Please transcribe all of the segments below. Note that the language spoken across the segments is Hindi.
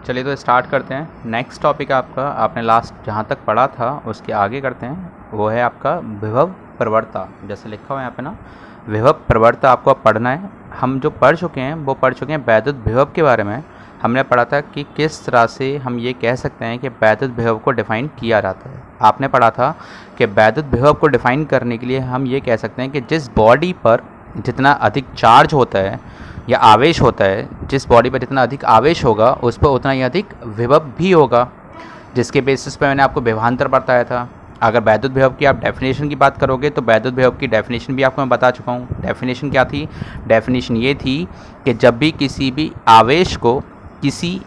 चलिए तो स्टार्ट करते हैं। नेक्स्ट टॉपिक आपका, आपने लास्ट जहाँ तक पढ़ा था उसके आगे करते हैं। वो है आपका विभव प्रवणता। जैसे लिखा हुआ है यहाँ पे ना, विभव प्रवणता आपको अब पढ़ना है। हम जो पढ़ चुके हैं वो पढ़ चुके हैं वैद्युत विभव के बारे में। हमने पढ़ा था कि किस तरह से हम ये कह सकते हैं कि वैद्युत विभव को डिफ़ाइन किया जाता है। आपने पढ़ा था कि वैद्युत विभव को डिफ़ाइन करने के लिए हम ये कह सकते हैं कि जिस बॉडी पर जितना अधिक चार्ज होता है या आवेश होता है, जिस बॉडी पर जितना अधिक आवेश होगा उस पर उतना ही अधिक विभव भी होगा, जिसके बेसिस पे मैंने आपको विभवांतर बताया था। अगर वैद्युत विभव की आप डेफिनेशन की बात करोगे तो वैद्युत विभव की डेफिनेशन भी आपको मैं बता चुका हूँ। डेफिनेशन क्या थी? डेफिनेशन ये थी कि जब भी किसी भी आवेश को किसी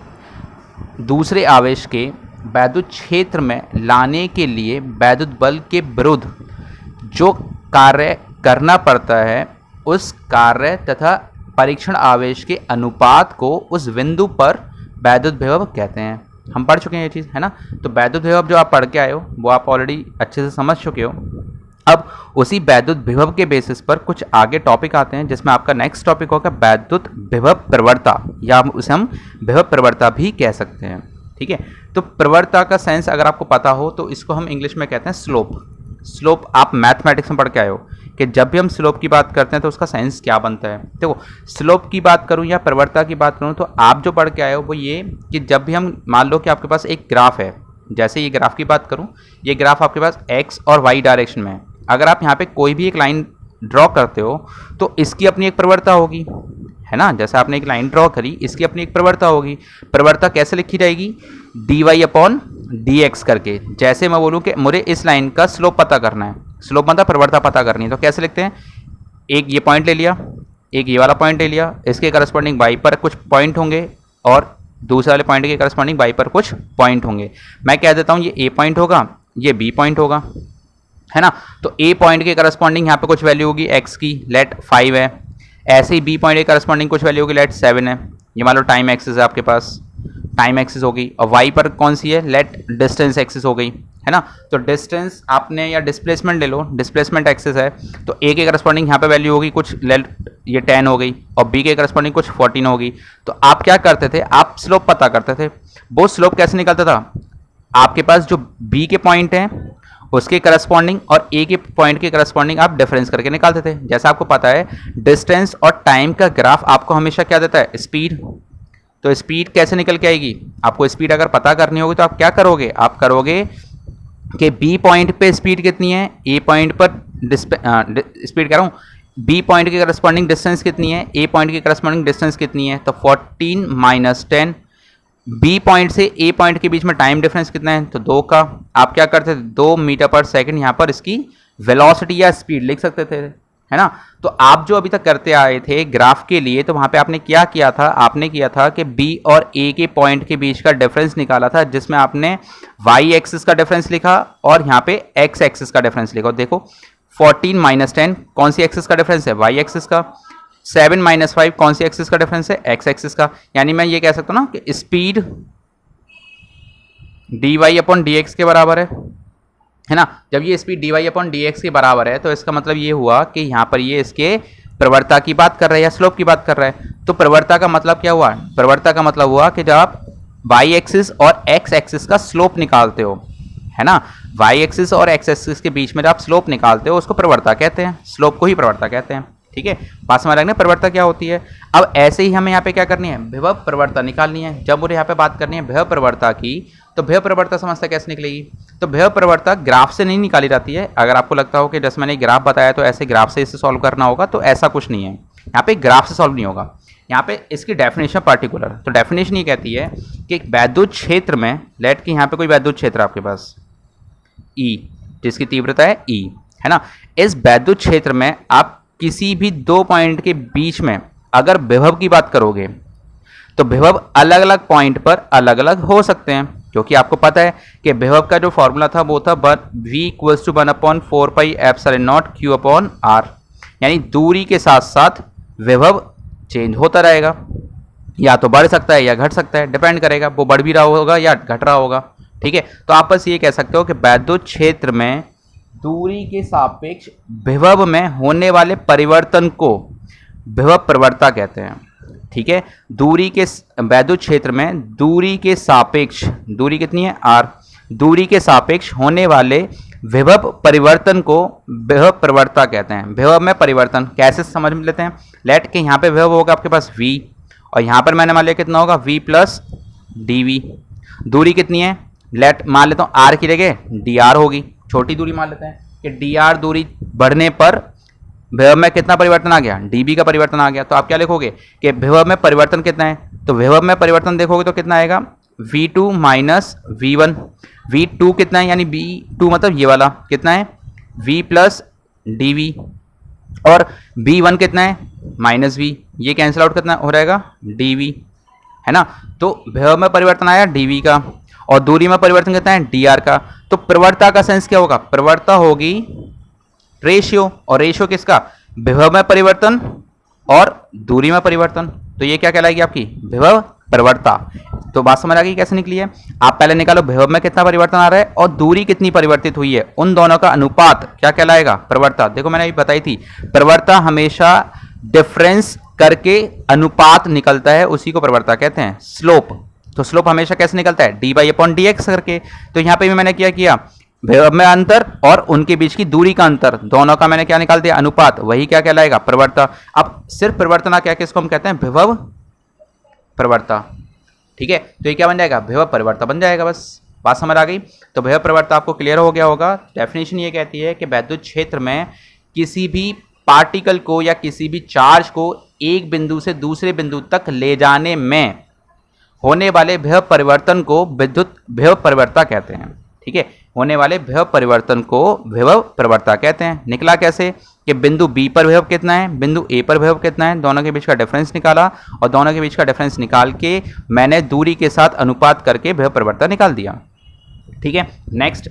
दूसरे आवेश के वैद्युत क्षेत्र में लाने के लिए वैद्युत बल के विरुद्ध जो कार्य करना पड़ता है, उस कार्य तथा परीक्षण आवेश के अनुपात को उस बिंदु पर वैद्युत विभव कहते हैं। हम पढ़ चुके हैं ये चीज़, है ना। तो वैद्युत विभव जो आप पढ़ के आए हो वो आप ऑलरेडी अच्छे से समझ चुके हो। अब उसी वैद्युत विभव के बेसिस पर कुछ आगे टॉपिक आते हैं, जिसमें आपका नेक्स्ट टॉपिक होगा वैद्युत विभव प्रवणता, या उसे हम विभव प्रवणता भी कह सकते हैं। ठीक है, तो प्रवणता का सेंस अगर आपको पता हो तो इसको हम इंग्लिश में कहते हैं स्लोप। स्लोप आप मैथमेटिक्स में पढ़ के आए हो कि जब भी हम स्लोप की बात करते हैं तो उसका साइंस क्या बनता है। देखो, स्लोप की बात करूं या प्रवणता की बात करूं तो आप जो पढ़ के आए हो वो ये कि जब भी हम मान लो कि आपके पास एक ग्राफ है, जैसे ये ग्राफ की बात करूं, ये ग्राफ आपके पास एक्स और वाई डायरेक्शन में है। अगर आप यहाँ पे कोई भी एक लाइन ड्रॉ करते हो तो इसकी अपनी एक प्रवणता होगी, है ना। जैसे आपने एक लाइन ड्रॉ करी, इसकी अपनी एक प्रवणता होगी। प्रवणता कैसे लिखी जाएगी? dy/dx करके। जैसे मैं बोलूँ कि मुझे इस लाइन का स्लोप पता करना है, स्लोप मतलब प्रवणता पता करनी है, तो कैसे लिखते हैं? एक ये पॉइंट ले लिया, एक ये वाला पॉइंट ले लिया, इसके करस्पॉन्डिंग वाई पर कुछ पॉइंट होंगे और दूसरे वाले पॉइंट के करस्पॉन्डिंग वाई पर कुछ पॉइंट होंगे। मैं कह देता हूँ ये ए पॉइंट होगा, ये बी पॉइंट होगा, है ना। तो ए पॉइंट के करस्पॉन्डिंग यहाँ पे कुछ वैल्यू होगी एक्स की, लेट 5 है। ऐसे ही बी पॉइंट के करस्पॉन्डिंग कुछ वैल्यू होगी, लेट 7 है। ये मान लो टाइम एक्सिस है आपके पास, टाइम एक्सिस हो गई। और वाई पर कौन सी है? लेट डिस्टेंस एक्सिस हो गई, है ना। तो डिस्टेंस आपने या डिस्प्लेसमेंट ले लो, डिस्प्लेसमेंट एक्सिस है। तो ए के करस्पॉन्डिंग यहाँ पे वैल्यू होगी कुछ, लेट ये 10 हो गई, और बी के करस्पॉन्डिंग कुछ 14 होगी। तो आप क्या करते थे? आप स्लोप पता करते थे। वो स्लोप कैसे निकलता था? आपके पास जो बी के पॉइंट हैं उसके करस्पॉन्डिंग और ए के पॉइंट के करस्पॉन्डिंग आप डिफरेंस करके निकालते थे। जैसा आपको पता है डिस्टेंस और टाइम का ग्राफ आपको हमेशा क्या देता है? स्पीड। तो स्पीड कैसे निकल के आएगी? आपको स्पीड अगर पता करनी होगी तो आप क्या करोगे? आप करोगे कि बी पॉइंट पे स्पीड कितनी है, ए पॉइंट पर स्पीड कह रहा हूँ, बी पॉइंट के करस्पॉन्डिंग डिस्टेंस कितनी है, ए पॉइंट के करस्पॉन्डिंग डिस्टेंस कितनी है, तो 14 - 10। बी पॉइंट से ए पॉइंट के बीच में टाइम डिफरेंस कितना है? तो 2 का। आप क्या करते थे? 2 मीटर पर सेकंड यहाँ पर इसकी वेलोसिटी या स्पीड लिख सकते थे, है ना। तो आप जो अभी तक करते आए थे ग्राफ के लिए, तो वहाँ पे आपने क्या किया था? आपने किया था कि बी और ए के पॉइंट के बीच का डिफरेंस निकाला था, जिसमें आपने वाई एक्सिस का डिफरेंस लिखा और यहाँ पे एक्स एक्सिस का डिफरेंस लिखा। देखो 14 - 10 कौन सी एक्सिस का डिफरेंस है? वाई एक्सिस का। 7 - 5 कौन सी एक्सिस का डिफरेंस है? एक्स एक्सिस का। यानी मैं ये कह सकता हूँ ना कि स्पीड dy/dx के बराबर है ना। जब ये स्पीड dy/dx के बराबर है तो इसका मतलब ये हुआ कि यहाँ पर ये इसके प्रवणता की बात कर रहा है या स्लोप की बात कर रहा है। तो प्रवणता का मतलब क्या हुआ? प्रवणता का मतलब हुआ कि जब आप वाई एक्सिस और एक्स एक्सिस का स्लोप निकालते हो, है ना, वाई एक्सिस और एक्स एक्सिस के बीच में जब आप स्लोप निकालते हो उसको प्रवणता कहते हैं, स्लोप को ही प्रवणता कहते हैं। ठीक है, बात समझ रखना प्रवणता क्या होती है। अब ऐसे ही हमें यहाँ पे क्या करनी है? विभव प्रवणता निकालनी है। जब मुझे यहाँ पे बात करनी है विभव प्रवणता की, तो विभव प्रवणता समस्या कैसे निकलेगी? तो विभव प्रवणता ग्राफ से नहीं निकाली जाती है। अगर आपको लगता हो कि जैसे मैंने ग्राफ बताया तो ऐसे ग्राफ से इसे सॉल्व करना होगा, तो ऐसा कुछ नहीं है। यहाँ पे ग्राफ से सॉल्व नहीं होगा। यहाँ पे इसकी डेफिनेशन पर्टिकुलर, तो डेफिनेशन ये कहती है कि एक वैद्युत क्षेत्र में, लेट कि यहाँ पे कोई वैद्युत क्षेत्र आपके पास E, जिसकी तीव्रता है E, है ना। इस वैद्युत क्षेत्र में आप किसी भी 2 पॉइंट के बीच में अगर विभव की बात करोगे तो विभव अलग अलग पॉइंट पर अलग अलग हो सकते हैं, क्योंकि आपको पता है कि विभव का जो फॉर्मूला था वो था v = 1/4πε0 Q/r। यानी दूरी के साथ साथ विभव चेंज होता रहेगा, या तो बढ़ सकता है या घट सकता है, डिपेंड करेगा वो बढ़ भी रहा होगा या घट रहा होगा। ठीक है, तो आप बस ये कह सकते हो कि वैद्युत क्षेत्र में दूरी के सापेक्ष विभव में होने वाले परिवर्तन को विभव प्रवणता कहते हैं। ठीक है। दूरी के वैद्युत क्षेत्र में दूरी के सापेक्ष, दूरी कितनी है r, दूरी के सापेक्ष होने वाले विभव परिवर्तन को विभव प्रवणता कहते हैं। विभव में परिवर्तन कैसे समझ में लेते हैं, लेट के यहाँ पे विभव होगा आपके पास v और यहाँ पर मैंने मान लिया कितना होगा v प्लस dv। दूरी कितनी है, लेट मान लेता हूँ r की जगह dr होगी, छोटी दूरी मान लेते हैं कि dr दूरी बढ़ने पर विभव में कितना परिवर्तन आ गया, dB का परिवर्तन आ गया। तो आप क्या लिखोगे कि विभव में परिवर्तन कितना है, तो विभव में परिवर्तन देखोगे तो कितना आएगा V2 माइनस V1। V2 कितना है, यानी V2 मतलब ये वाला कितना है V प्लस dV, और V1 कितना है माइनस V, ये कैंसिल आउट कितना हो जाएगा dV, है ना। तो विभव में परिवर्तन आया dV का और दूरी में परिवर्तन कितना है dr का। तो प्रवणता का सेंस क्या होगा, प्रवणता होगी रेशियो, और रेशियो किसका, विभव में परिवर्तन और दूरी में परिवर्तन। तो ये क्या कहलाएगी आपकी विभव प्रवणता। तो बात समझ आ गई कैसे निकली है। आप पहले निकालो विभव में कितना परिवर्तन आ रहा है और दूरी कितनी परिवर्तित हुई है, उन दोनों का अनुपात क्या कहलाएगा प्रवणता। देखो मैंने अभी बताई थी प्रवणता हमेशा डिफरेंस करके अनुपात निकलता है, उसी को प्रवणता कहते हैं। स्लोप, तो स्लोप हमेशा कैसे निकलता है dy/dx करके। तो यहाँ पे भी मैंने क्या किया, विभव में अंतर और उनके बीच की दूरी का अंतर, दोनों का मैंने क्या निकाल दिया अनुपात, वही क्या कहलाएगा प्रवणता। अब सिर्फ प्रवणता क्या किसको हम कहते हैं, विभव प्रवणता। ठीक है, तो ये क्या बन जाएगा विभव प्रवणता बन जाएगा। बस बात समझ आ गई। तो विभव प्रवणता आपको क्लियर हो गया होगा। डेफिनेशन ये कहती है कि वैद्युत क्षेत्र में किसी भी पार्टिकल को या किसी भी चार्ज को एक बिंदु से दूसरे बिंदु तक ले जाने में होने वाले विभव परिवर्तन को विद्युत विभव प्रवणता कहते हैं। ठीक है, होने वाले विभव परिवर्तन को विभव प्रवणता कहते हैं। निकला कैसे कि बिंदु B पर विभव कितना है, बिंदु A पर विभव कितना है, दोनों के बीच का डिफरेंस निकाला और दोनों के बीच का डिफरेंस निकाल के मैंने दूरी के साथ अनुपात करके विभव प्रवणता निकाल दिया। ठीक है, नेक्स्ट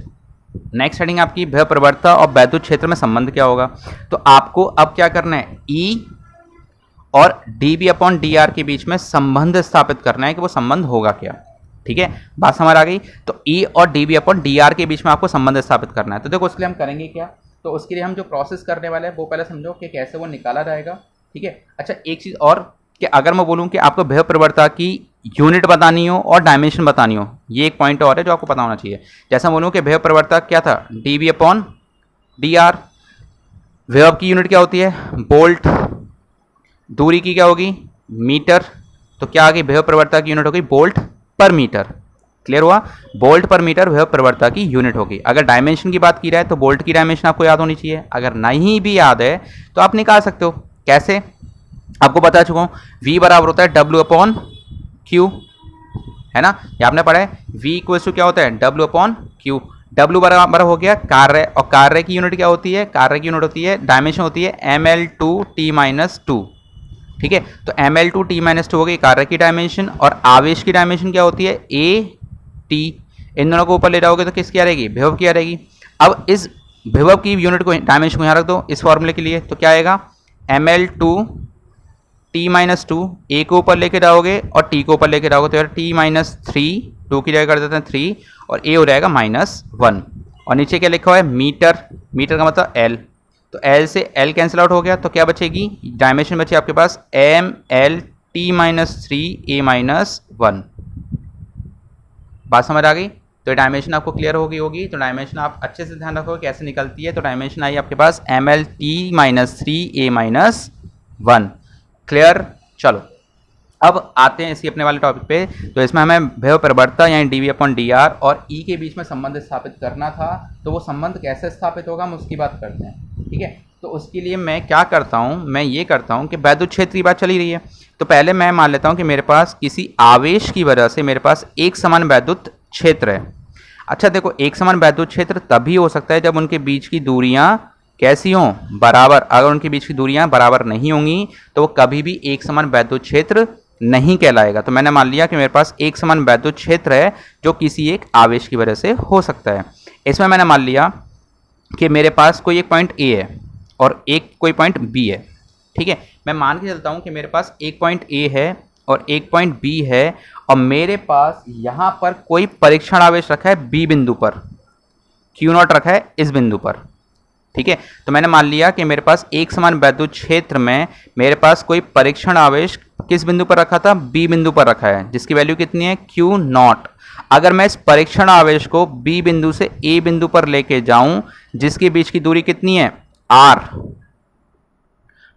हेडिंग आपकी विभव प्रवणता और वैद्युत क्षेत्र में संबंध क्या होगा। तो आपको अब क्या करना है, E और dB/dr के बीच में संबंध स्थापित करना है कि वो संबंध होगा क्या। ठीक है, बात समझ आ गई। तो E और dB/dr के बीच में आपको संबंध स्थापित करना है। तो देखो उसके लिए हम करेंगे क्या, तो उसके लिए हम जो प्रोसेस करने वाले हैं वो पहले समझो कि कैसे वो निकाला जाएगा। ठीक है, अच्छा एक चीज़ और कि अगर मैं बोलूँ कि आपको विभव प्रवणता की यूनिट बतानी हो और डायमेंशन बतानी हो, ये एक पॉइंट और है जो आपको पता होना चाहिए। जैसा बोलूँ कि विभव प्रवणता क्या था dB/dr, विभव की यूनिट क्या होती है वोल्ट, दूरी की क्या होगी मीटर, तो क्या आ गई विभव प्रवणता की यूनिट होगी वोल्ट पर मीटर। क्लियर हुआ, वोल्ट पर मीटर विभव प्रवणता की यूनिट होगी। अगर डायमेंशन की बात की जाए तो वोल्ट की डायमेंशन आपको याद होनी चाहिए, अगर नहीं भी याद है तो आप निकाल सकते हो। कैसे, आपको बता चुका हूँ V बराबर होता है W/Q, है ना, ये आपने पढ़ा है। V इक्वल्स टू क्या होता है W/Q। W बराबर हो गया कार्य, और कार्य की यूनिट क्या होती है, कार्य की यूनिट होती है डायमेंशन होती है ml/t-2। ठीक है, तो ml/t-2 हो गई कार्य की डायमेंशन, और आवेश की डायमेंशन क्या होती है AT। इन दोनों को ऊपर ले जाओगे तो किसकी आ रहेगी, विभव की आ रहेगी। अब इस विभव की यूनिट को डायमेंशन को यहाँ रख दो इस फॉर्मूले के लिए, तो क्या आएगा ml/t-2, A को ऊपर लेके जाओगे और T को ऊपर लेके जाओगे तो यार T-3, 2 की जगह कर देते हैं 3 और A हो जाएगा -1। और नीचे क्या लिखा हुआ है मीटर, मीटर का मतलब L, तो L से L कैंसिल आउट हो गया, तो क्या बचेगी डायमेंशन बची आपके पास ml/t-3A-1। बात समझ आ गई। तो डायमेंशन आपको क्लियर होगी। तो डायमेंशन आप अच्छे से ध्यान रखो कैसे निकलती है। तो डायमेंशन आई आपके पास ml/t-3A-1। क्लियर, चलो अब आते हैं इसी अपने वाले टॉपिक पे। तो इसमें हमें विभव प्रवणता यानी dB/dr और E के बीच में संबंध स्थापित करना था। तो वो संबंध कैसे स्थापित होगा हम उसकी बात करते हैं। ठीक है, तो उसके लिए मैं क्या करता हूँ, मैं ये करता हूँ कि वैद्युत क्षेत्र की बात चली रही है, तो पहले मैं मान लेता हूँ कि मेरे पास किसी आवेश की वजह से मेरे पास एक समान वैद्युत क्षेत्र है। अच्छा देखो, एक समान वैद्युत क्षेत्र तभी हो सकता है जब उनके बीच की दूरियां कैसी हों, बराबर। अगर उनके बीच की दूरियां बराबर नहीं होंगी तो वो कभी भी एक समान वैद्युत क्षेत्र नहीं कहलाएगा। तो मैंने मान लिया कि मेरे पास एक समान वैद्युत क्षेत्र है जो किसी एक आवेश की वजह से हो सकता है। इसमें मैंने मान लिया कि मेरे पास कोई एक पॉइंट A है और एक कोई पॉइंट B है। ठीक है, मैं मान के चलता हूँ कि मेरे पास एक पॉइंट A है और एक पॉइंट B है, और मेरे पास यहाँ पर कोई परीक्षण आवेश रखा है B बिंदु पर, Q0 रखा है इस बिंदु पर। ठीक है, तो मैंने मान लिया कि मेरे पास एक समान वैद्युत क्षेत्र में मेरे पास कोई परीक्षण आवेश किस बिंदु पर रखा था, बी बिंदु पर रखा है, जिसकी वैल्यू कितनी है, क्यू नॉट। अगर मैं इस परीक्षण आवेश को बी बिंदु से ए बिंदु पर लेके जाऊं, जिसके बीच की दूरी कितनी है, आर,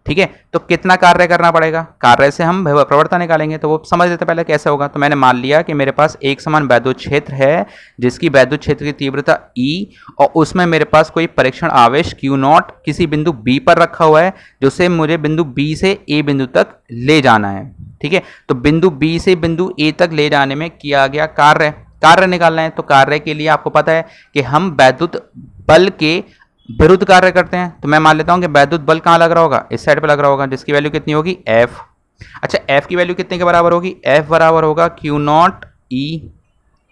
ठीक है, तो कितना कार्य करना पड़ेगा, कार्य से हम विभव प्रवणता निकालेंगे, तो वो समझ लेते पहले कैसे होगा। तो मैंने मान लिया कि मेरे पास एक समान वैद्युत क्षेत्र है, जिसकी वैद्युत क्षेत्र की तीव्रता E, और उसमें मेरे पास कोई परीक्षण आवेश Q नॉट किसी बिंदु B पर रखा हुआ है, जिसे मुझे बिंदु B से A बिंदु तक ले जाना है, ठीक है। तो बिंदु B से बिंदु A तक ले जाने में किया गया कार्य निकालना है। तो कार्य के लिए आपको पता है कि हम वैद्युत बल के विरुद्ध कार्य करते हैं, तो मैं मान लेता हूं कि वैद्युत बल कहां लग रहा होगा, इस साइड पे लग रहा होगा, जिसकी वैल्यू कितनी होगी, F। अच्छा, F की वैल्यू कितने के बराबर होगी, F बराबर होगा Q नॉट E,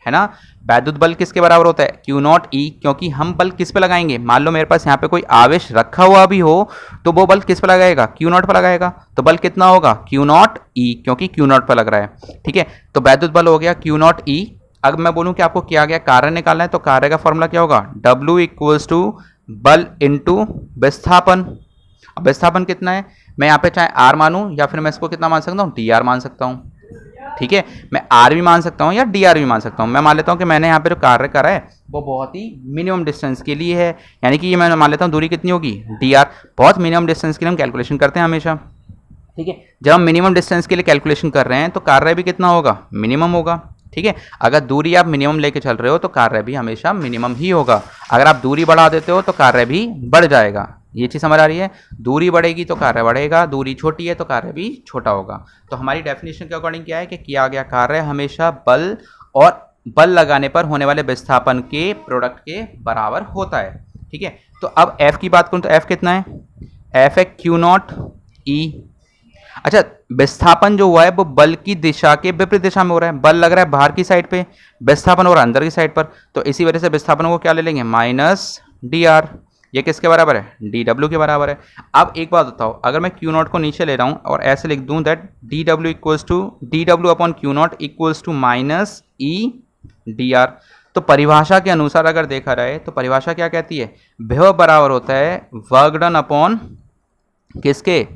है ना। वैद्युत बल किसके बराबर होता है, Q नॉट E, क्योंकि हम बल किस पे लगाएंगे, मान लो मेरे पास यहाँ पे कोई आवेश रखा हुआ भी हो, तो वो बल किस पे लगाएगा, Q नॉट पर लगाएगा, तो बल कितना होगा, Q नॉट E, क्योंकि Q नॉट पर लग रहा है, ठीक है। तो वैद्युत बल हो गया Q नॉट E। अगर मैं बोलूं कि आपको किया गया कार्य निकालना है, तो कार्य का फॉर्मूला क्या होगा, W इक्वल्स टू बल इंटू विस्थापन। अब विस्थापन कितना है, मैं यहाँ पे चाहे आर मानूं या फिर मैं इसको कितना मान सकता हूँ, डी आर मान सकता हूँ, ठीक है। मैं आर भी मान सकता हूँ या डी आर भी मान सकता हूँ। मैं मान लेता हूँ कि मैंने यहाँ पे जो कार्य करा है वो बहुत ही मिनिमम डिस्टेंस के लिए है, यानी कि ये मैं मान लेता हूँ दूरी कितनी होगी, डी आर। बहुत मिनिमम डिस्टेंस के लिए हम कैलकुलेशन करते हैं हमेशा, ठीक है। जब हम मिनिमम डिस्टेंस के लिए कैलकुलेशन कर रहे हैं तो कार्य भी कितना होगा, मिनिमम होगा, ठीक है। अगर दूरी आप मिनिमम लेके चल रहे हो तो कार्य भी हमेशा मिनिमम ही होगा। अगर आप दूरी बढ़ा देते हो तो कार्य भी बढ़ जाएगा। ये चीज़ समझ आ रही है, दूरी बढ़ेगी तो कार्य बढ़ेगा, दूरी छोटी है तो कार्य भी छोटा होगा। तो हमारी डेफिनेशन के अकॉर्डिंग क्या है कि किया गया कार्य हमेशा बल और बल लगाने पर होने वाले विस्थापन के प्रोडक्ट के बराबर होता है, ठीक है। तो अब F की बात करूँ तो F कितना है, F है Q नॉट E। अच्छा, विस्थापन जो हुआ है वो बल की दिशा के विपरीत दिशा में हो रहा है, बल लग रहा है बाहर की साइड पे, विस्थापन हो रहा है अंदर की साइड पर, तो इसी वजह से विस्थापन को क्या ले लेंगे, माइनस डी आर। ये किसके बराबर है, डी डब्ल्यू के बराबर है। अब एक बात बताओ, अगर मैं क्यू नॉट को नीचे ले रहा हूँ और ऐसे लिख दूँ that D W equals to D W upon Q not equals to minus E D R, तो परिभाषा के अनुसार अगर देखा रहे तो परिभाषा क्या कहती है, विभव बराबर होता है वर्क डन अपॉन किसके,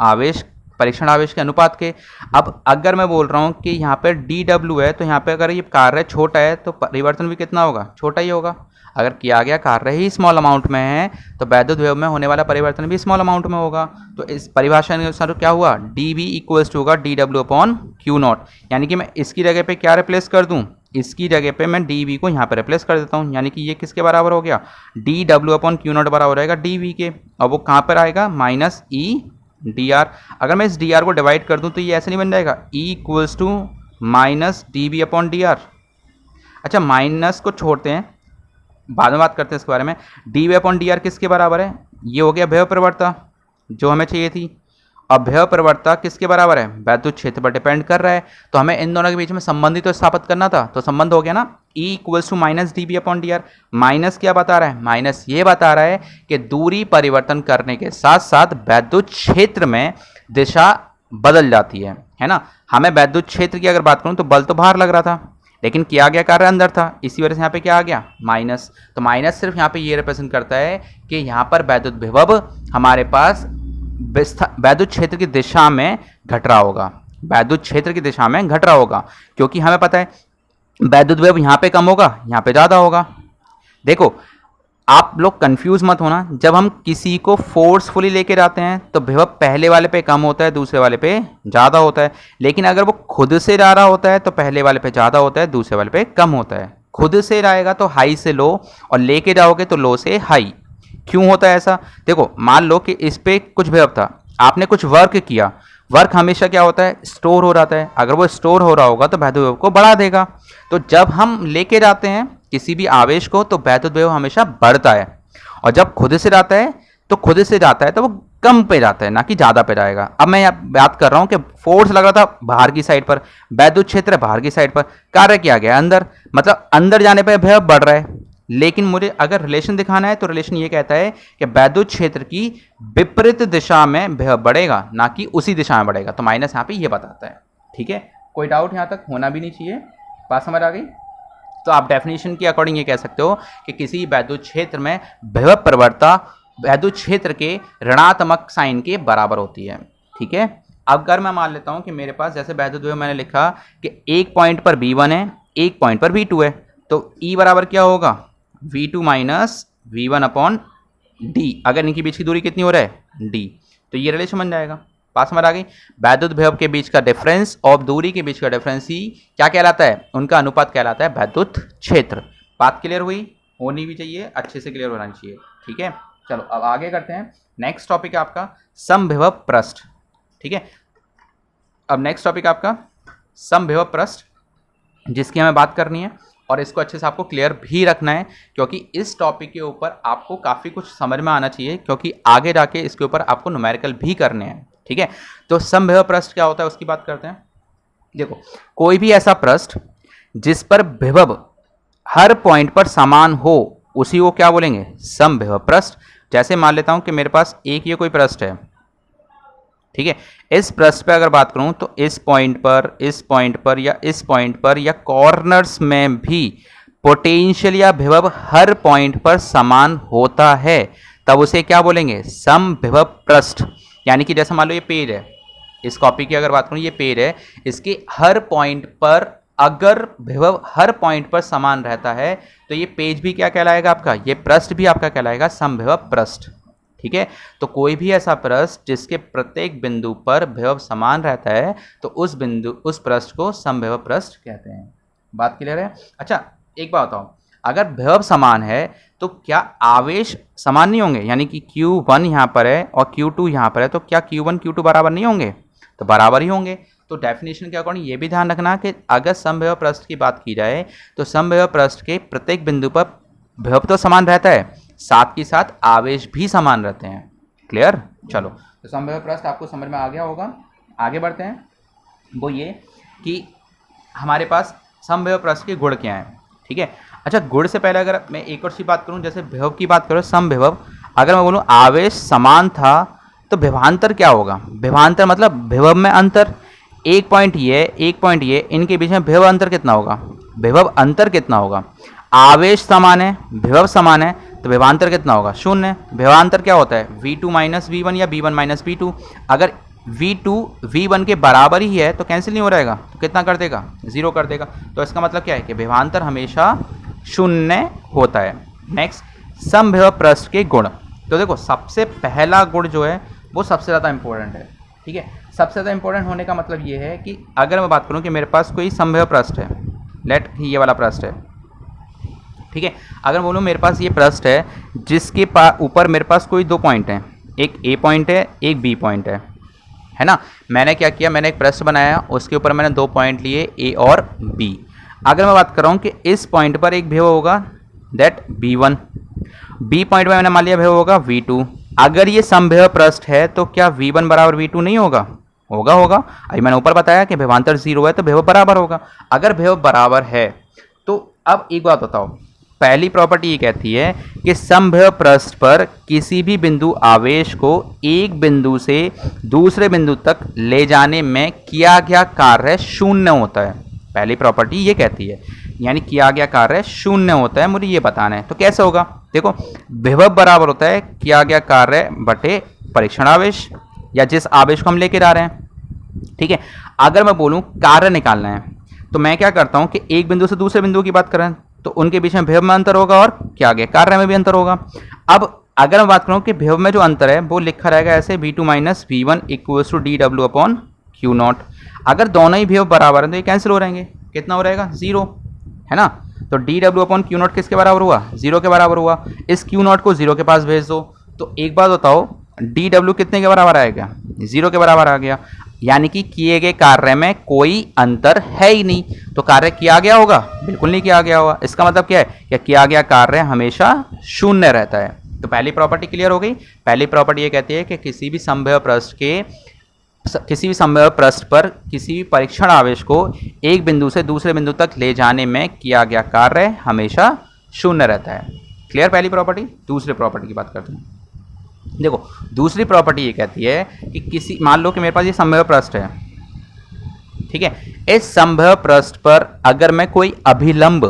आवेश, परीक्षण आवेश के अनुपात के। अब अगर मैं बोल रहा हूं कि यहाँ पे डी डब्ल्यू है, तो यहाँ पे अगर ये कार्य छोटा है तो परिवर्तन भी कितना होगा, छोटा ही होगा। अगर किया गया कार्य ही स्मॉल अमाउंट में है तो वैद्युत विभव में होने वाला परिवर्तन भी स्मॉल अमाउंट में होगा। तो इस परिभाषा के अनुसार क्या हुआ, डी बी इक्वल्स टू होगा D W upon Q not, यानी कि मैं इसकी जगह पे क्या रिप्लेस कर दूं, इसकी जगह पे मैं डी वी को यहाँ पे रिप्लेस कर देता हूँ, यानी कि ये किसके बराबर हो गया, D W upon Q not बराबर रहेगा डी वी के, और वो कहाँ पर आएगा, माइनस ई डी आर। अगर मैं इस डी आर को डिवाइड कर दूं तो ये ऐसे नहीं बन जाएगा, E equals to minus D B upon D R. अच्छा, माइनस को छोड़ते हैं, बाद में बात करते हैं इसके बारे में। D B upon D R किसके बराबर है, ये हो गया विभव प्रवणता जो हमें चाहिए थी। अब विभव प्रवणता किसके बराबर है, वैद्युत क्षेत्र पर डिपेंड कर रहा है, तो हमें इन दोनों के बीच में संबंध ही तो स्थापित करना था, तो संबंध हो गया ना, E equals to minus D B upon D R. Minus क्या बता रहा है, माइनस ये बता रहा है कि दूरी परिवर्तन करने के साथ साथ वैद्युत क्षेत्र में दिशा बदल जाती है ना। हमें वैद्युत क्षेत्र की अगर बात करूं तो बल तो बाहर लग रहा था, लेकिन किया गया कार्य अंदर था, इसी वजह से यहाँ पे क्या आ गया, माइनस। तो माइनस सिर्फ यहाँ पे ये रिप्रेजेंट करता है कि यहाँ पर वैद्युत विभव हमारे पास वैद्युत क्षेत्र की दिशा में घट रहा होगा, वैद्युत क्षेत्र की दिशा में घट रहा होगा, क्योंकि हमें पता है वैद्युत विभव यहाँ पे कम होगा, यहाँ पे ज़्यादा होगा। देखो, आप लोग कंफ्यूज मत होना, जब हम किसी को फोर्सफुली लेके जाते हैं तो विभव पहले वाले पे कम होता है, दूसरे वाले पे ज़्यादा होता है, लेकिन अगर वो खुद से जा रहा होता है तो पहले वाले पे ज़्यादा होता है, दूसरे वाले पे कम होता है। खुद से जाएगा तो हाई से लो, और लेके जाओगे तो लो से हाई। क्यों होता है ऐसा, देखो मान लो कि इस पे कुछ विभव था, आपने कुछ वर्क किया, वर्क हमेशा क्या होता है, स्टोर हो जाता है, अगर वो स्टोर हो रहा होगा तो वैद्युत विभव को बढ़ा देगा। तो जब हम लेके जाते हैं किसी भी आवेश को तो वैद्युत विभव हमेशा बढ़ता है, और जब खुद से जाता है तो वो कम पे जाता है, ना कि ज़्यादा पे जाएगा। अब मैं बात कर रहा हूँ कि फोर्स लग रहा था बाहर की साइड पर, वैद्युत क्षेत्र बाहर की साइड पर, कार्य किया गया अंदर, मतलब अंदर जाने पर विभव बढ़ रहा है, लेकिन मुझे अगर रिलेशन दिखाना है तो रिलेशन ये कहता है कि वैद्युत क्षेत्र की विपरीत दिशा में विभव बढ़ेगा, ना कि उसी दिशा में बढ़ेगा। तो माइनस यहाँ पे ये बताता है, ठीक है। कोई डाउट यहाँ तक होना भी नहीं चाहिए, बात समझ आ गई। तो आप डेफिनेशन के अकॉर्डिंग ये कह सकते हो कि किसी वैद्युत क्षेत्र में विभव प्रवणता वैद्युत क्षेत्र के ऋणात्मक साइन के बराबर होती है, ठीक है। अगर मैं मान लेता हूं कि मेरे पास जैसे वैद्युत विभव मैंने लिखा कि एक पॉइंट पर V1 है, एक पॉइंट पर V2 है, तो E बराबर क्या होगा, V2 minus V1 upon D। अगर इनके बीच की दूरी कितनी हो रहा है, D, तो ये रिलेशन बन जाएगा। पास समझ आ गई। वैद्युत विभव के बीच का डिफरेंस और दूरी के बीच का डिफरेंस ही क्या कहलाता है, उनका अनुपात कहलाता है वैद्युत क्षेत्र। बात क्लियर हुई, होनी भी चाहिए, अच्छे से क्लियर होना चाहिए। ठीक है, चलो अब आगे करते हैं। नेक्स्ट टॉपिक है आपका समविभव पृष्ठ। ठीक है, अब नेक्स्ट टॉपिक आपका समविभव पृष्ठ, जिसकी हमें बात करनी है और इसको अच्छे से आपको क्लियर भी रखना है, क्योंकि इस टॉपिक के ऊपर आपको काफ़ी कुछ समझ में आना चाहिए, क्योंकि आगे जाके इसके ऊपर आपको न्यूमेरिकल भी करने हैं। ठीक है, तो समविभव पृष्ठ क्या होता है उसकी बात करते हैं। देखो, कोई भी ऐसा पृष्ठ जिस पर विभव हर पॉइंट पर समान हो उसी को क्या बोलेंगे, समविभव पृष्ठ। जैसे मान लेता हूं कि मेरे पास एक ये कोई पृष्ठ है, ठीक है, इस पृष्ठ पे अगर बात करूं तो इस पॉइंट पर, इस पॉइंट पर या इस पॉइंट पर या कॉर्नर्स में भी पोटेंशियल या विभव हर पॉइंट पर समान होता है, तब उसे क्या बोलेंगे, समविभव पृष्ठ। यानी कि जैसे मान लो ये पेज है, इस कॉपी की अगर बात करूं, ये पेज है, इसके हर पॉइंट पर अगर विभव हर पॉइंट पर समान रहता है तो ये पेज भी क्या कहलाएगा आपका, ये पृष्ठ भी आपका कहलाएगा समविभव पृष्ठ। ठीक है, तो कोई भी ऐसा पृष्ठ जिसके प्रत्येक बिंदु पर विभव समान रहता है तो उस पृष्ठ को समविभव पृष्ठ कहते हैं। बात क्लियर है। अच्छा एक बात बताओ, अगर विभव समान है तो क्या आवेश समान नहीं होंगे, यानी कि Q1 यहाँ पर है और Q2 यहाँ पर है, तो क्या Q1 Q2 बराबर नहीं होंगे, तो बराबर ही होंगे। तो डेफिनेशन के अकॉर्डिंग ये भी ध्यान रखना कि अगर समविभव पृष्ठ की बात की जाए तो समविभव पृष्ठ के प्रत्येक बिंदु पर विभव तो समान रहता है, साथ ही साथ आवेश भी समान रहते हैं। क्लियर, चलो तो समविभव पृष्ठ आपको समझ में आ गया होगा। आगे बढ़ते हैं, वो ये कि हमारे पास समविभव पृष्ठ के गुण क्या हैं। ठीक है, अच्छा गुण से पहले अगर मैं एक और सी बात करूं, जैसे विभव की बात करो, समविभव, अगर मैं बोलूं आवेश समान था तो विभवांतर क्या होगा, विभवांतर मतलब विभव में अंतर, एक पॉइंट ये, एक पॉइंट ये, इनके बीच में विभव अंतर कितना होगा, विभव अंतर कितना होगा। आवेश समान है, विभव समान है, तो विभवांतर कितना होगा, शून्य। विभवांतर क्या होता है, V2 माइनस V1 या V1 माइनस V2। अगर V2 V1 के बराबर ही है तो कैंसिल नहीं हो रहेगा, तो कितना कर देगा, 0 कर देगा। तो इसका मतलब क्या है कि विभवांतर हमेशा शून्य होता है। नेक्स्ट समविभव पृष्ठ के गुण। तो देखो सबसे पहला गुण जो है वो सबसे ज़्यादा इंपॉर्टेंट है। ठीक है, सबसे ज़्यादा इंपॉर्टेंट होने का मतलब ये है कि अगर मैं बात करूं कि मेरे पास कोई समविभव पृष्ठ है, लेट ये वाला पृष्ठ है, ठीक है, अगर बोलूं मेरे पास ये पृष्ठ है जिसके ऊपर मेरे पास कोई दो पॉइंट हैं, एक ए पॉइंट है, एक बी पॉइंट है ना। मैंने क्या किया, मैंने एक पृष्ठ बनाया, उसके ऊपर मैंने दो पॉइंट लिए ए और बी। अगर मैं बात कर रहा हूँ कि इस पॉइंट पर एक विभव होगा दैट V1, बी पॉइंट में मैंने मान लिया विभव होगा V2। अगर ये समविभव पृष्ठ है तो क्या V1 बराबर V2 नहीं होगा, होगा। अभी मैंने ऊपर बताया कि विभवांतर 0 है तो विभव बराबर होगा। अगर विभव बराबर है तो अब एक बात बताओ, पहली प्रॉपर्टी ये कहती है कि समविभव पृष्ठ पर किसी भी बिंदु आवेश को एक बिंदु से दूसरे बिंदु तक ले जाने में किया गया कार्य शून्य होता है। पहली प्रॉपर्टी ये कहती है, यानी किया गया कार्य शून्य होता है, मुझे ये बताना है। तो कैसे होगा, देखो विभव बराबर होता है किया गया कार्य बटे परीक्षण आवेश या जिस आवेश को हम लेकर आ रहे हैं। ठीक है, अगर मैं बोलूं कार्य निकालना है तो मैं क्या करता हूं कि एक बिंदु से दूसरे बिंदु की बात करें तो उनके बीच में विभव में अंतर होगा और क्या गया कार्य में भी अंतर होगा। अब अगर मैं बात करूं कि विभव में जो अंतर है वो लिखा रहेगा ऐसे, V2 minus V1 equals to DW upon Q0। अगर दोनों ही विभव बराबर हैं तो ये कैंसिल हो रहेंगे, कितना हो रहेगा, 0, है ना। तो DW अपॉन Q0 किसके बराबर हुआ, 0 के बराबर हुआ। इस Q0 को 0 के पास भेज दो, तो एक बात बताओ DW कितने के बराबर आएगा, 0 के बराबर आ गया, यानी कि किए गए कार्य में कोई अंतर है ही नहीं, तो कार्य किया गया होगा, बिल्कुल नहीं किया गया होगा। इसका मतलब क्या है कि किया गया कार्य हमेशा शून्य रहता है। तो पहली प्रॉपर्टी क्लियर हो गई। पहली प्रॉपर्टी ये कहती है कि किसी भी समविभव पृष्ठ पर किसी भी परीक्षण आवेश को एक बिंदु से दूसरे बिंदु तक ले जाने में किया गया कार्य हमेशा शून्य रहता है। क्लियर पहली प्रॉपर्टी। दूसरी प्रॉपर्टी की बात करते हैं। देखो दूसरी प्रॉपर्टी ये कहती है कि किसी, मान लो कि मेरे पास ये समविभव पृष्ठ है, ठीक है, इस समविभव पृष्ठ पर अगर मैं कोई अभिलंब,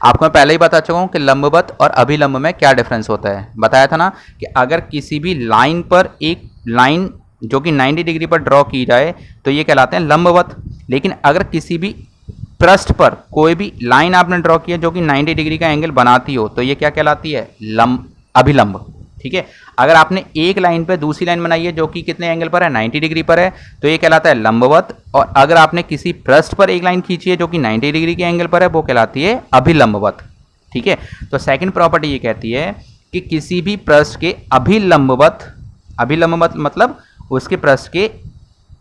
आपको मैं पहले ही बता चुका हूं कि लंबवत और अभिलंब में क्या डिफरेंस होता है, बताया था ना कि अगर किसी भी लाइन पर एक लाइन जो कि 90 डिग्री पर ड्रॉ की जाए तो ये कहलाते हैं लंबवत। लेकिन अगर किसी भी पृष्ठ पर कोई भी लाइन आपने ड्रॉ की है जो कि 90 डिग्री का एंगल बनाती हो तो ये क्या कहलाती है, अभिलंब। ठीक है, अगर आपने एक लाइन पे दूसरी लाइन बनाई है जो कि कितने एंगल पर है, 90 डिग्री पर है, तो ये कहलाता है लंबवत। और अगर आपने किसी पृष्ठ पर एक लाइन खींची है जो कि 90 डिग्री के एंगल पर है, वो कहलाती है अभिलंबवत। ठीक है, तो सेकंड प्रॉपर्टी ये कहती है कि किसी भी पृष्ठ के अभिलंबवत, अभिलंबवत मतलब उसके पृष्ठ के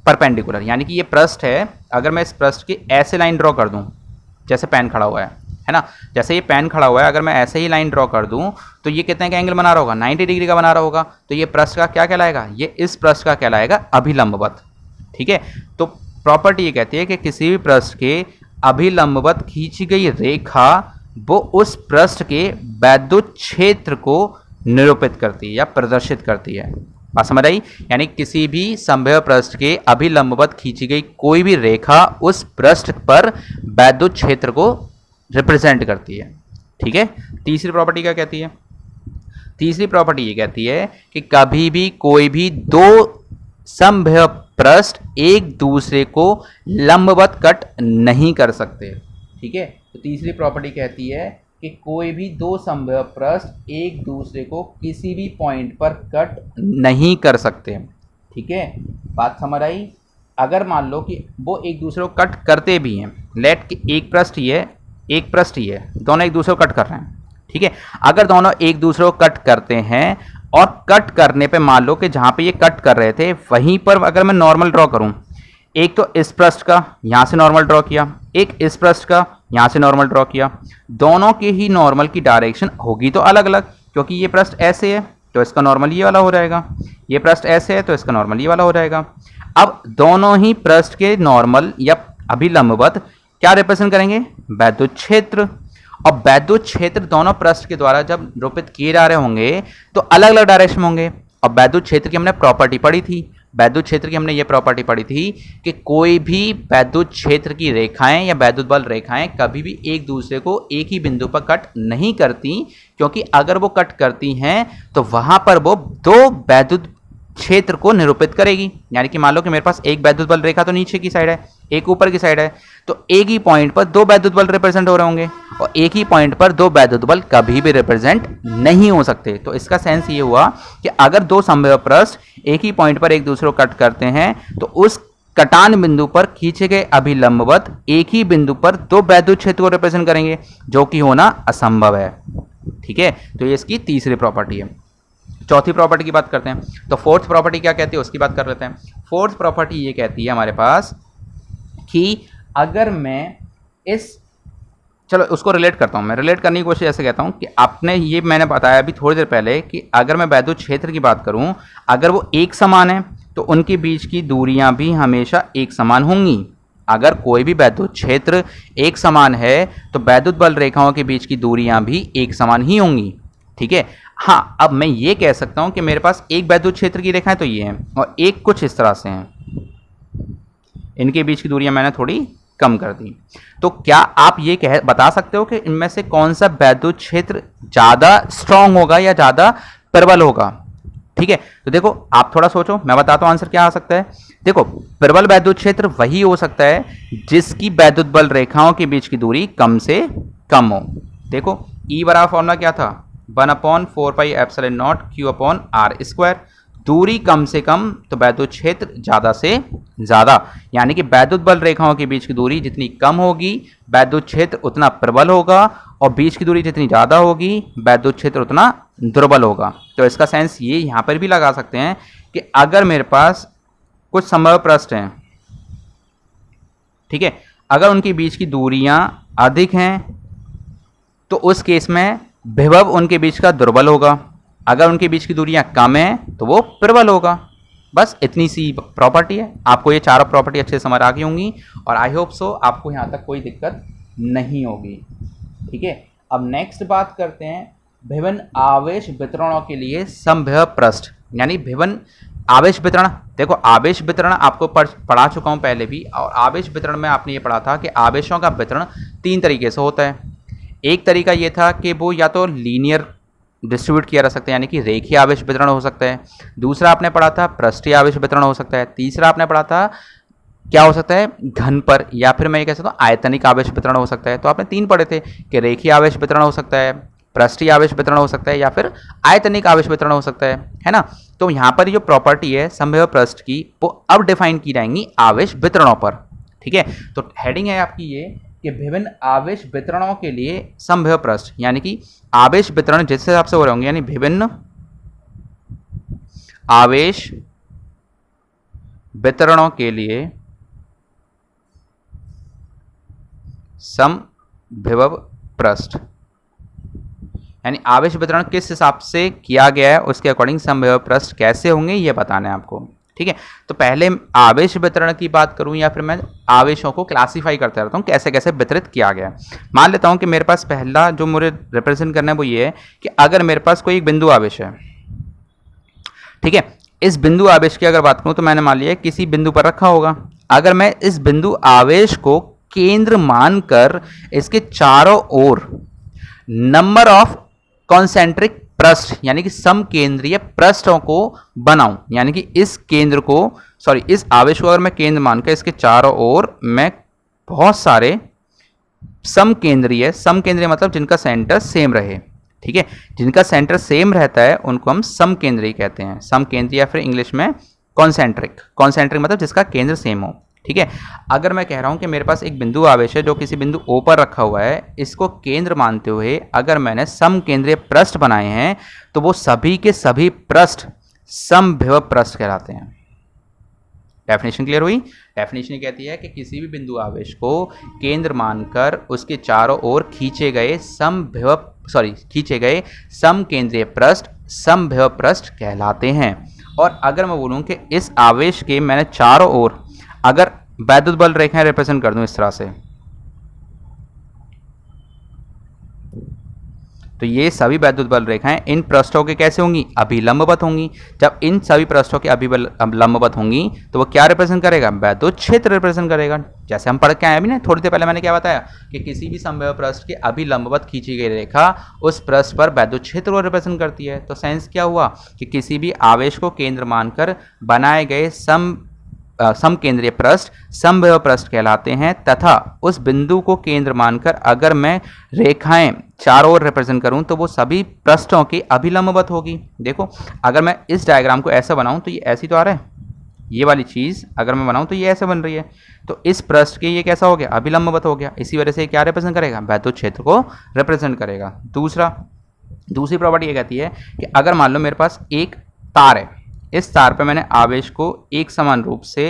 परपेंडिकुलर, यानी कि ये पृष्ठ है, अगर मैं इस पृष्ठ की ऐसे लाइन ड्रॉ कर दूं, जैसे पेन खड़ा हुआ है ना, जैसे ये पेन खड़ा हुआ है, अगर मैं ऐसे ही लाइन ड्रॉ कर दूं तो ये कितने का एंगल बना रहा होगा, 90 डिग्री का बना रहा होगा। तो ये पृष्ठ का क्या कहलाएगा, ये इस पृष्ठ का कहलाएगा अभिलंबवत। ठीक है, तो प्रॉपर्टी ये कहती है कि किसी भी पृष्ठ के अभिलंबवत खींची गई रेखा वो उस पृष्ठ के वैद्युत क्षेत्र को निरूपित करती है या प्रदर्शित करती है। बात समझ आई, यानी किसी भी संभव पृष्ठ के अभिलंबवत खींची गई कोई भी रेखा उस पृष्ठ पर वैद्युत क्षेत्र को रिप्रेजेंट करती है। ठीक है, तीसरी प्रॉपर्टी क्या कहती है, तीसरी प्रॉपर्टी ये कहती है कि कभी भी कोई भी दो संभव पृष्ठ एक दूसरे को लंबवत कट नहीं कर सकते। ठीक है, तो तीसरी प्रॉपर्टी कहती है कि कोई भी दो संभव पृष्ठ एक दूसरे को किसी भी पॉइंट पर कट नहीं कर सकते। ठीक है, बात समझ आई। अगर मान लो कि वो एक दूसरे को कट करते भी हैं, लेट कि एक पृष्ठ ही है, एक पृष्ठ ही है, दोनों एक दूसरे को कट कर रहे हैं। ठीक है, अगर दोनों एक दूसरे को कट करते हैं और कट करने पे मान लो कि जहां पे ये कट कर रहे थे वहीं पर अगर मैं नॉर्मल ड्रॉ करूं, एक तो इस पृष्ठ का यहां से नॉर्मल ड्रॉ किया, एक इस पृष्ठ का यहां से नॉर्मल ड्रॉ किया, दोनों के ही नॉर्मल की डायरेक्शन होगी तो अलग अलग, क्योंकि ये पृष्ठ ऐसे है तो इसका नॉर्मल ये वाला हो जाएगा, ये पृष्ठ ऐसे है तो इसका नॉर्मल ये वाला हो जाएगा। अब दोनों ही पृष्ठ के नॉर्मल या अभिलंबवत क्या रिप्रेजेंट करेंगे, वैद्युत क्षेत्र। और वैद्युत क्षेत्र दोनों पृष्ठ के द्वारा जब निरूपित किए जा रहे होंगे तो अलग अलग डायरेक्शन में होंगे। और वैद्युत क्षेत्र की हमने प्रॉपर्टी पढ़ी थी, वैद्युत क्षेत्र की हमने ये प्रॉपर्टी पढ़ी थी कि कोई भी वैद्युत क्षेत्र की रेखाएं या वैद्युत बल रेखाएं कभी भी एक दूसरे को एक ही बिंदु पर कट नहीं करती, क्योंकि अगर वो कट करती हैं तो वहां पर वो दो वैद्युत क्षेत्र को निरूपित करेगी। यानी कि मान लो कि मेरे पास एक वैद्युत बल रेखा तो नीचे की साइड है, एक ऊपर की साइड है, तो एक ही पॉइंट पर दो वैद्युत बल रिप्रेजेंट हो रहे होंगे और एक ही पॉइंट पर दो वैद्युत बल कभी भी रिप्रेजेंट नहीं हो सकते। तो इसका सेंस ये हुआ कि अगर दो संभव पृष्ठ एक ही पॉइंट पर एक दूसरे को कट करते हैं तो उस कटान बिंदु पर खींचे गए अभिलंबवत एक ही बिंदु पर दो वैद्युत क्षेत्र को रिप्रेजेंट करेंगे, जो कि होना असंभव है। ठीक है, तो ये इसकी तीसरी प्रॉपर्टी है। चौथी प्रॉपर्टी की बात करते हैं, तो फोर्थ प्रॉपर्टी क्या कहती है उसकी बात कर लेते हैं। फोर्थ प्रॉपर्टी ये कहती है हमारे पास कि अगर मैं इस, चलो उसको रिलेट करता हूँ, मैं रिलेट करने की कोशिश ऐसे कहता हूँ कि आपने ये मैंने बताया अभी थोड़ी देर पहले कि अगर मैं वैद्युत क्षेत्र की बात करूँ, अगर वो एक समान है तो उनके बीच की दूरियां भी हमेशा एक समान होंगी। अगर कोई भी वैद्युत क्षेत्र एक समान है तो वैद्युत बल रेखाओं के बीच की दूरियां भी एक समान ही होंगी। ठीक है, हाँ, अब मैं ये कह सकता हूं कि मेरे पास एक वैद्युत क्षेत्र की रेखाएं तो ये हैं और एक कुछ इस तरह से हैं, इनके बीच की दूरियां मैंने थोड़ी कम कर दी। तो क्या आप ये बता सकते हो कि इनमें से कौन सा वैद्युत क्षेत्र ज्यादा स्ट्रांग होगा या ज्यादा प्रबल होगा? ठीक है, तो देखो आप थोड़ा सोचो, मैं बताता हूं आंसर क्या आ सकता है। देखो, प्रबल वैद्युत क्षेत्र वही हो सकता है जिसकी वैद्युत बल रेखाओं के बीच की दूरी कम से कम हो। देखो E बराबर फॉर्मूला क्या था, 1/4πε0 Q/r²। दूरी कम से कम तो वैद्युत क्षेत्र ज्यादा से ज्यादा, यानी कि वैद्युत बल रेखाओं के बीच की दूरी जितनी कम होगी वैद्युत क्षेत्र उतना प्रबल होगा, और बीच की दूरी जितनी ज्यादा होगी वैद्युत क्षेत्र उतना दुर्बल होगा। तो इसका सेंस ये यहां पर भी लगा सकते हैं कि अगर मेरे पास कुछ संभव पृष्ठ हैं, ठीक है, अगर उनके बीच की दूरियां अधिक हैं तो उस केस में विभव उनके बीच का दुर्बल होगा, अगर उनके बीच की दूरियां कम हैं तो वो प्रबल होगा। बस इतनी सी प्रॉपर्टी है। आपको ये चारों प्रॉपर्टी अच्छे से समझ आ गई होंगी और आई होप सो आपको यहाँ तक कोई दिक्कत नहीं होगी। ठीक है, अब नेक्स्ट बात करते हैं विभिन्न आवेश वितरणों के लिए समविभव पृष्ठ, यानी विभिन्न आवेश वितरण। देखो आवेश वितरण आपको पढ़ा चुका हूँ पहले भी, और आवेश वितरण में आपने ये पढ़ा था कि आवेशों का वितरण तीन तरीके से होता है। एक तरीका ये था कि वो या तो लीनियर डिस्ट्रीब्यूट किया जा सकता है, यानी कि रेखीय आवेश वितरण हो सकता है। दूसरा आपने पढ़ा था पृष्ठीय आवेश वितरण हो सकता है। तीसरा आपने पढ़ा था क्या हो सकता है, घन पर, या फिर मैं ये कह सकता हूँ आयतनिक आवेश वितरण हो सकता है। तो आपने 3 पढ़े थे कि रेखीय आवेश वितरण हो सकता है, पृष्ठीय आवेश वितरण हो सकता है, या फिर आयतनिक आवेश वितरण हो सकता है ना। तो यहाँ पर जो प्रॉपर्टी है समविभव पृष्ठ की वो अब डिफाइन की जाएंगी आवेश वितरणों पर। ठीक है, तो हेडिंग है आपकी ये कि विभिन्न आवेश वितरणों के लिए समविभव पृष्ठ, यानी कि आवेश वितरण जिस हिसाब से हो रहे होंगे, यानी विभिन्न आवेश वितरणों के लिए समविभव पृष्ठ, यानी आवेश वितरण किस हिसाब से किया गया है उसके अकॉर्डिंग समविभव पृष्ठ कैसे होंगे ये बताना है आपको। ठीक है, तो पहले आवेश वितरण की बात करूं या फिर मैं आवेशों को क्लासिफाई करता रहता हूं कैसे कैसे वितरित किया गया। मान लेता हूं कि मेरे पास पहला जो मुझे रिप्रेजेंट करना है वो ये है कि अगर मेरे पास कोई एक बिंदु आवेश है, ठीक है, इस बिंदु आवेश की अगर बात करूं तो मैंने मान लिया किसी बिंदु पर रखा होगा। अगर मैं इस बिंदु आवेश को केंद्र मानकर इसके चारों ओर नंबर ऑफ कॉन्सेंट्रिक पृष्ठ यानी कि समकेंद्रीय पृष्ठों को बनाऊं, यानी कि इस केंद्र को इस आवेश को अगर मैं केंद्र मानकर इसके चारों ओर मैं बहुत सारे समकेंद्रीय मतलब जिनका सेंटर सेम रहे। ठीक है, जिनका सेंटर सेम रहता है उनको हम समकेंद्रीय कहते हैं। समकेंद्रीय या फिर इंग्लिश में कॉन्सेंट्रिक मतलब जिसका केंद्र सेम हो। ठीक है, अगर मैं कह रहा हूं कि मेरे पास एक बिंदु आवेश है जो किसी बिंदु O पर रखा हुआ है, इसको केंद्र मानते हुए अगर मैंने समकेंद्रीय पृष्ठ बनाए हैं तो वो सभी के सभी पृष्ठ समविभव पृष्ठ कहलाते हैं। डेफिनेशन क्लियर हुई? डेफिनेशन कहती है कि किसी भी बिंदु आवेश को केंद्र मानकर उसके चारों ओर खींचे गए समकेंद्रीय पृष्ठ समविभव पृष्ठ कहलाते हैं। और अगर मैं बोलूं कि इस आवेश के मैंने चारों ओर अगर वैद्युत बल रेखाएं रिप्रेजेंट कर दूं इस तरह से, तो ये सभी वैद्युत बल रेखाएं इन पृष्ठों के कैसे होंगी, अभिलंबवत होंगी। जब इन सभी पृष्ठों के अभिलंबवत होंगी तो वो क्या रिप्रेजेंट करेगा, वैद्युत क्षेत्र रिप्रेजेंट करेगा। जैसे हम पढ़ के आए अभी ना थोड़ी देर पहले मैंने क्या बताया कि किसी भी समविभव पृष्ठ के अभिलंबवत खींची गई रेखा उस पृष्ठ पर वैद्युत क्षेत्र को रिप्रेजेंट करती है। तो सेंस क्या हुआ कि किसी भी आवेश को केंद्र मानकर बनाए गए समकेंद्रीय पृष्ठ समविभव पृष्ठ कहलाते हैं, तथा उस बिंदु को केंद्र मानकर अगर मैं रेखाएं चारों ओर रिप्रेजेंट करूं तो वो सभी पृष्ठों की अभिलंबवत होगी। देखो अगर मैं इस डायग्राम को ऐसा बनाऊं तो ये ऐसी तो आ रहा है, ये वाली चीज अगर मैं बनाऊं तो ये ऐसे बन रही है, तो इस पृष्ठ के ये कैसा हो गया, अभिलंबवत हो गया। इसी वजह से क्या रिप्रेजेंट करेगा, वैद्युत क्षेत्र को रिप्रेजेंट करेगा। दूसरी प्रॉपर्टी ये कहती है कि अगर मान लो मेरे पास एक तार है, इस तार पे मैंने आवेश को एक समान रूप से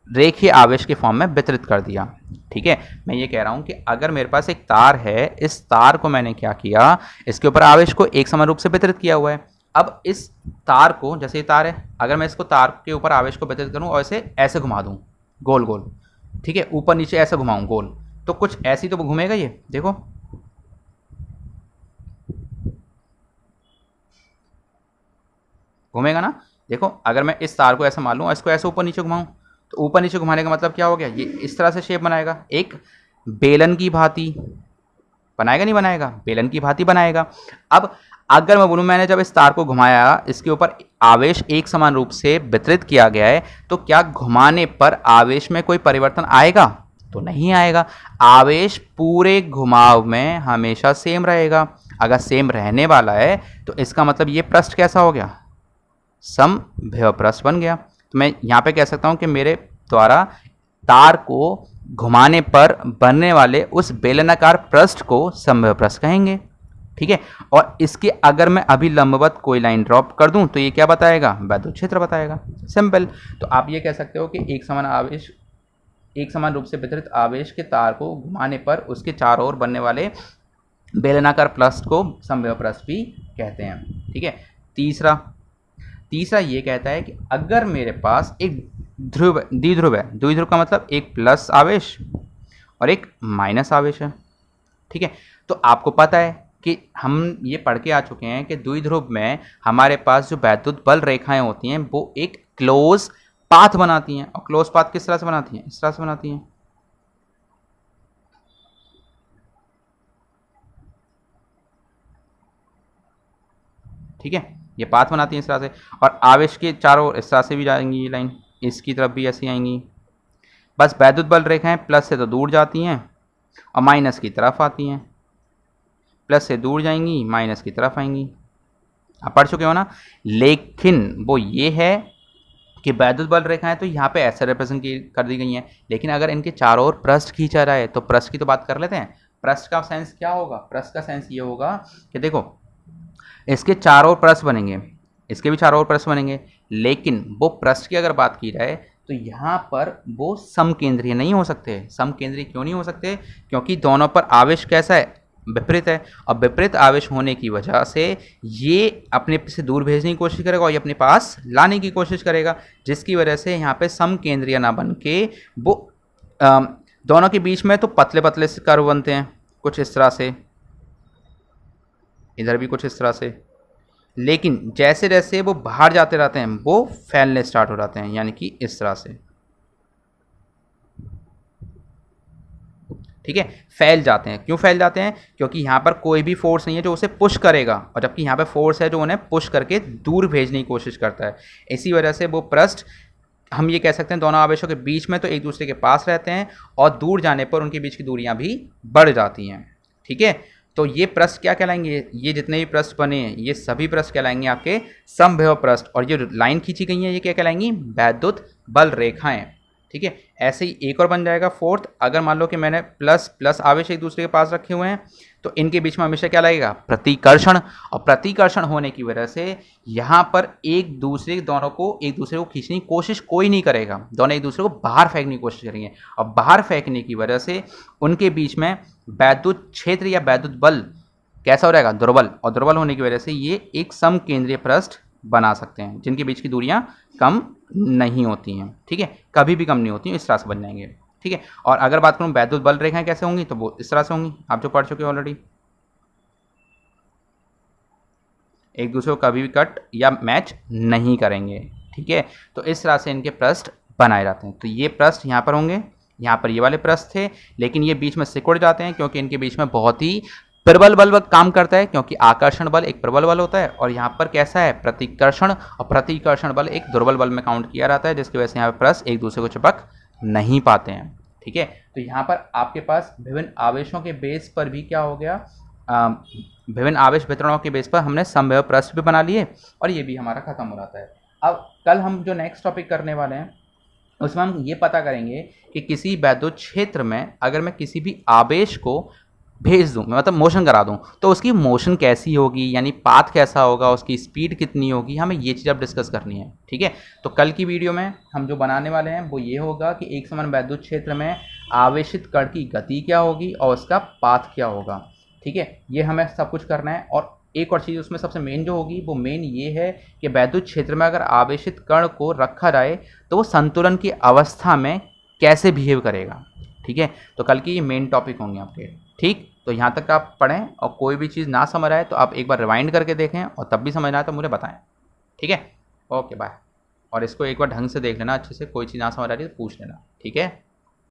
रेखीय आवेश के फॉर्म में वितरित कर दिया। ठीक है, मैं ये कह रहा हूं कि अगर मेरे पास एक तार है, इस तार को मैंने क्या किया, इसके ऊपर आवेश को एक समान रूप से वितरित किया हुआ है। अब इस तार को, जैसे ये तार है, अगर मैं इसको तार के ऊपर आवेश को वितरित करूं और इसे ऐसे घुमा दूं गोल गोल, ठीक है, ऊपर नीचे ऐसे घुमाऊं गोल, तो कुछ ऐसी तो घूमेगा, ये देखो घूमेगा ना। देखो अगर मैं इस तार को ऐसे मान लूँ और इसको ऐसे ऊपर नीचे घुमाऊं तो ऊपर नीचे घुमाने का मतलब क्या हो गया, ये इस तरह से शेप बनाएगा, एक बेलन की भांति बनाएगा, नहीं बनाएगा, बेलन की भांति बनाएगा। अब अगर मैं बोलूं मैंने जब इस तार को घुमाया, इसके ऊपर आवेश एक समान रूप से वितरित किया गया है, तो क्या घुमाने पर आवेश में कोई परिवर्तन आएगा, तो नहीं आएगा। आवेश पूरे घुमाव में हमेशा सेम रहेगा। अगर सेम रहने वाला है तो इसका मतलब ये पृष्ठ कैसा हो गया, समविभव पृष्ठ बन गया। तो मैं यहाँ पे कह सकता हूँ कि मेरे द्वारा तार को घुमाने पर बनने वाले उस बेलनाकार पृष्ठ को समविभव पृष्ठ कहेंगे। ठीक है, और इसके अगर मैं अभिलंबवत कोई लाइन ड्रॉप कर दूं तो ये क्या बताएगा, वैद्युत क्षेत्र बताएगा। सिंपल। तो आप ये कह सकते हो कि एक समान रूप से वितरित आवेश के तार को घुमाने पर उसके चारों ओर बनने वाले बेलनाकार पृष्ठ को समविभव पृष्ठ भी कहते हैं। ठीक है, तीसरा ये कहता है कि अगर मेरे पास एक द्विध्रुव है, द्विध्रुव का मतलब एक प्लस आवेश और एक माइनस आवेश है। ठीक है, तो आपको पता है कि हम ये पढ़ के आ चुके हैं कि द्विध्रुव में हमारे पास जो वैद्युत बल रेखाएं होती हैं वो एक क्लोज पाथ बनाती हैं। और क्लोज पाथ किस तरह से बनाती हैं, इस तरह से बनाती हैं। ठीक है, ये पाथ बनाती है इस तरह से। और आवेश के चारों इस तरह से भी जाएंगी ये लाइन, इसकी तरफ भी ऐसी आएंगी। बस वैद्युत बल रेखाएं प्लस से तो दूर जाती हैं और माइनस की तरफ आती हैं, प्लस से दूर जाएंगी माइनस की तरफ आएंगी। आप पढ़ चुके हो ना। लेकिन वो ये है कि वैद्युत बल रेखाएं तो यहाँ पे ऐसे रिप्रेजेंट कर दी गई हैं, लेकिन अगर इनके चारों ओर पृष्ठ खींचा रहा है तो पृष्ठ की तो बात कर लेते हैं। पृष्ठ का सेंस क्या होगा? पृष्ठ का सेंस ये होगा कि देखो इसके चारों ओर पृष्ठ बनेंगे, इसके भी चारों ओर पृष्ठ बनेंगे, लेकिन वो पृष्ठ की अगर बात की जाए तो यहाँ पर वो समकेंद्रीय नहीं हो सकते। समकेंद्रीय क्यों नहीं हो सकते? क्योंकि दोनों पर आवेश कैसा है? विपरीत है। और विपरीत आवेश होने की वजह से ये अपने से दूर भेजने की कोशिश करेगा और ये अपने पास लाने की कोशिश करेगा, जिसकी वजह से यहाँ पे समकेंद्रीय ना बन के वो दोनों के बीच में तो पतले पतले से कर्व बनते हैं, कुछ इस तरह से, इधर भी कुछ इस तरह से। लेकिन जैसे जैसे वो बाहर जाते रहते हैं वो फैलने स्टार्ट हो जाते हैं, यानी कि इस तरह से, ठीक है, फैल जाते हैं। क्यों फैल जाते हैं? क्योंकि यहाँ पर कोई भी फोर्स नहीं है जो उसे पुश करेगा, और जबकि यहाँ पे फोर्स है जो उन्हें पुश करके दूर भेजने की कोशिश करता है। इसी वजह से वो पृष्ठ, हम ये कह सकते हैं दोनों आवेशों के बीच में तो एक दूसरे के पास रहते हैं और दूर जाने पर उनके बीच की दूरियां भी बढ़ जाती हैं, ठीक है। तो ये पृष्ठ क्या कहलाएंगे? ये जितने भी पृष्ठ बने हैं ये सभी पृष्ठ कहलाएंगे आपके समविभव पृष्ठ, और ये लाइन खींची गई है ये क्या कहलाएंगी? वैद्युत बल रेखाएं, ठीक है। ऐसे ही एक और बन जाएगा फोर्थ। अगर मान लो कि मैंने प्लस प्लस आवेश एक दूसरे के पास रखे हुए हैं तो इनके बीच में हमेशा क्या लगेगा? प्रतिकर्षण। और प्रतिकर्षण होने की वजह से यहाँ पर एक दूसरे दोनों को एक दूसरे को खींचने की कोशिश कोई नहीं करेगा, दोनों एक दूसरे को बाहर फेंकने की कोशिश करेंगे, और बाहर फेंकने की वजह से उनके बीच में वैद्युत क्षेत्र या वैद्युत बल कैसा हो जाएगा? दुर्बल। और दुर्बल होने की वजह से ये एक समकेंद्रीय पृष्ठ बना सकते हैं जिनके बीच की दूरियां कम नहीं होती हैं, ठीक है, कभी भी कम नहीं होती हैं, इस तरह से बन जाएंगे, ठीक है। और अगर बात करूं वैद्युत बल रेखाएं कैसे होंगी तो वो इस तरह से होंगी, आप जो पढ़ चुके हो ऑलरेडी, एक दूसरे को कभी भी कट या मैच नहीं करेंगे, ठीक है। तो इस तरह से इनके पृष्ठ बनाए जाते हैं। तो ये पृष्ठ यहाँ पर होंगे, यहाँ पर ये वाले पृष्ठ थे, लेकिन ये बीच में सिकुड़ जाते हैं क्योंकि इनके बीच में बहुत ही प्रबल बल काम करता है, क्योंकि आकर्षण बल एक प्रबल बल होता है और यहाँ पर कैसा है? प्रतिकर्षण, और प्रतिकर्षण बल एक दुर्बल बल में काउंट किया जाता है, जिसकी वजह से यहाँ पर पृष्ठ एक दूसरे को चिपक नहीं पाते हैं, ठीक है। तो यहाँ पर आपके पास विभिन्न आवेशों के बेस पर भी क्या हो गया? विभिन्न आवेश वितरणों के बेस पर हमने समविभव पृष्ठ भी बना लिए और ये भी हमारा खत्म हो जाता है। अब कल हम जो नेक्स्ट टॉपिक करने वाले हैं उसमें हम ये पता करेंगे कि किसी वैद्युत क्षेत्र में अगर मैं किसी भी आवेश को भेज दूं, मतलब मोशन करा दूं, तो उसकी मोशन कैसी होगी, यानी पाथ कैसा होगा, उसकी स्पीड कितनी होगी, हमें ये चीज़ अब डिस्कस करनी है, ठीक है। तो कल की वीडियो में हम जो बनाने वाले हैं वो ये होगा कि एक समान वैद्युत क्षेत्र में आवेशित कण की गति क्या होगी और उसका पाथ क्या होगा, ठीक है। ये हमें सब कुछ करना है। और एक और चीज़ उसमें सबसे मेन जो होगी वो मेन ये है कि वैद्युत क्षेत्र में अगर आवेशित कण को रखा जाए तो वो संतुलन की अवस्था में कैसे बिहेव करेगा, ठीक है। तो कल की ये मेन टॉपिक होंगे आपके, ठीक। तो यहाँ तक आप पढ़ें और कोई भी चीज़ ना समझ आए तो आप एक बार रिवाइंड करके देखें और तब भी समझ आए तो मुझे बताएं, ठीक है। Okay bye. और इसको एक बार ढंग से देख लेना अच्छे से, कोई चीज़ ना समझ आ रही तो पूछ लेना, ठीक है।